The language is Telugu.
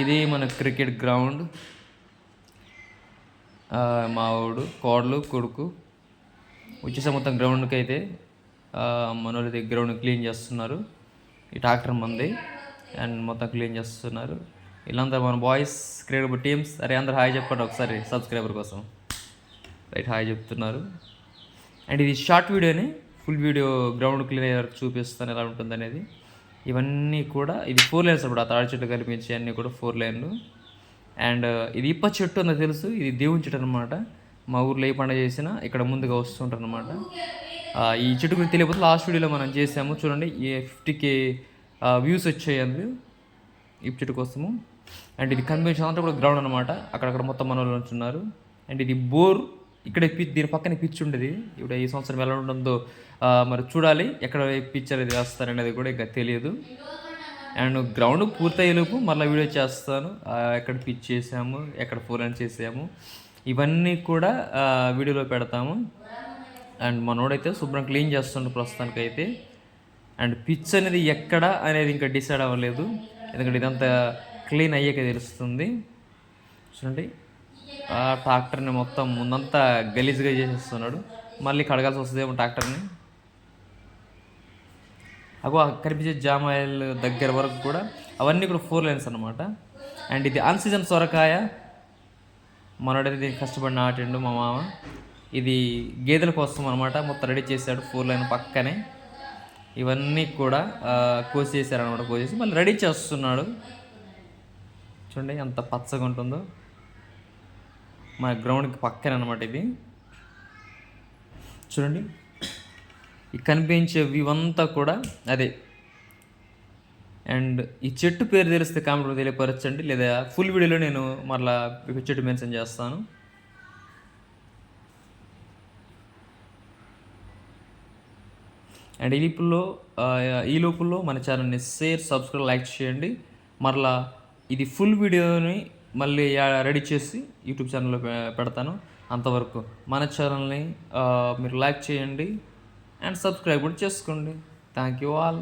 ఇది మన క్రికెట్ గ్రౌండ్. మా వాడు కోడలు కొడుకు వచ్చేసా మొత్తం గ్రౌండ్కి అయితే మనోళ్ళది గ్రౌండ్ క్లీన్ చేస్తున్నారు. ఈ ట్రాక్టర్ మంది అండ్ మొత్తం క్లీన్ చేస్తున్నారు. వీళ్ళందరూ మన బాయ్స్ క్రికెట్ టీమ్స్. అరే అందరు హాయ్ చెప్పండి ఒకసారి సబ్స్క్రైబర్ కోసం. రైట్, హాయ్ చెప్తున్నారు. అండ్ ఇది షార్ట్ వీడియోని, ఫుల్ వీడియో గ్రౌండ్ క్లీన్ అయ్యే వరకు చూపిస్తాను ఎలా ఉంటుంది అనేది. ఇవన్నీ కూడా ఇది 4 లైన్స్ అప్పుడు ఆ తాడి చెట్టు కనిపించే అన్నీ కూడా 4 లైన్లు. అండ్ ఇది ఇప్ప చెట్టు అన్నది తెలుసు, ఇది దేవుని చెట్టు అనమాట. మా ఊర్లో ఏ పండుగ చేసినా ఇక్కడ ముందుగా వస్తుంటారు అనమాట. ఈ చెట్టు గురించి తెలియకపోతే లాస్ట్ వీడియోలో మనం చేసాము చూడండి. 50K వ్యూస్ వచ్చాయి ఈ చెట్టు కోసము. అండ్ ఇది కన్వెన్షన్ అంతా కూడా గ్రౌండ్ అనమాట. అక్కడక్కడ మొత్తం మన వాళ్ళు ఉంటున్నారు. అండ్ ఇది బోర్. ఇక్కడ దీని పక్కన పిచ్ ఉండేది. ఇప్పుడు ఈ సంవత్సరం ఎలా ఉండదో మరి చూడాలి. ఎక్కడ పిచ్ అనేది వేస్తారనేది కూడా ఇంకా తెలియదు. అండ్ గ్రౌండ్ పూర్తయ్యేలోపు మళ్ళీ వీడియో చేస్తాను. ఎక్కడ పిచ్ చేసాము, ఎక్కడ 4 లైన్స్ చేసాము, ఇవన్నీ కూడా వీడియోలో పెడతాము. అండ్ మనోడైతే శుభ్రం క్లీన్ చేస్తుండే ప్రస్తుతానికి అయితే. అండ్ పిచ్ అనేది ఎక్కడ అనేది ఇంకా డిసైడ్ అవ్వలేదు, ఎందుకంటే ఇదంతా క్లీన్ అయ్యాక తెలుస్తుంది. చూడండి, ట్రాక్టర్ని మొత్తం ముందంతా గలీజ్గా చేసేస్తున్నాడు. మళ్ళీ కడగాల్సి వస్తుందేమో ట్రాక్టర్ని. అగో కనిపించే జామాయిల్ దగ్గర వరకు కూడా అవన్నీ కూడా 4 లైన్స్ అనమాట. అండ్ ఇది అన్సీజన్ సొరకాయ. మనోడైతే దీనికి కష్టపడి నాటిండు మా మామ. ఇది గేదెల కోసం అనమాట. మొత్తం రెడీ చేశాడు 4 లైన్ పక్కనే. ఇవన్నీ కూడా కోసేసారనమాట. కోసేసి మళ్ళీ రెడీ చేస్తున్నాడు. చూడండి ఎంత పచ్చగా ఉంటుందో. మన గ్రౌండ్కి పక్కన అనమాట ఇది. చూడండి, ఈ కనిపించే వ్యూ అంతా కూడా అదే. అండ్ ఈ చెట్టు పేరు తెలిస్తే కామెంట్లో తెలియపరచండి, లేదా ఫుల్ వీడియోలో నేను మరలా చెట్టు మెన్షన్ చేస్తాను. అండ్ ఈ లోపుల్లో మన ఛానల్ని షేర్, సబ్స్క్రైబ్, లైక్ చేయండి. మరలా ఇది ఫుల్ వీడియోని మళ్ళీ రెడీ చేసి యూట్యూబ్ ఛానల్లో పెడతాను. అంతవరకు మన ఛానల్ని మీరు లైక్ చేయండి అండ్ సబ్స్క్రైబ్ కూడా చేసుకోండి. Thank you all.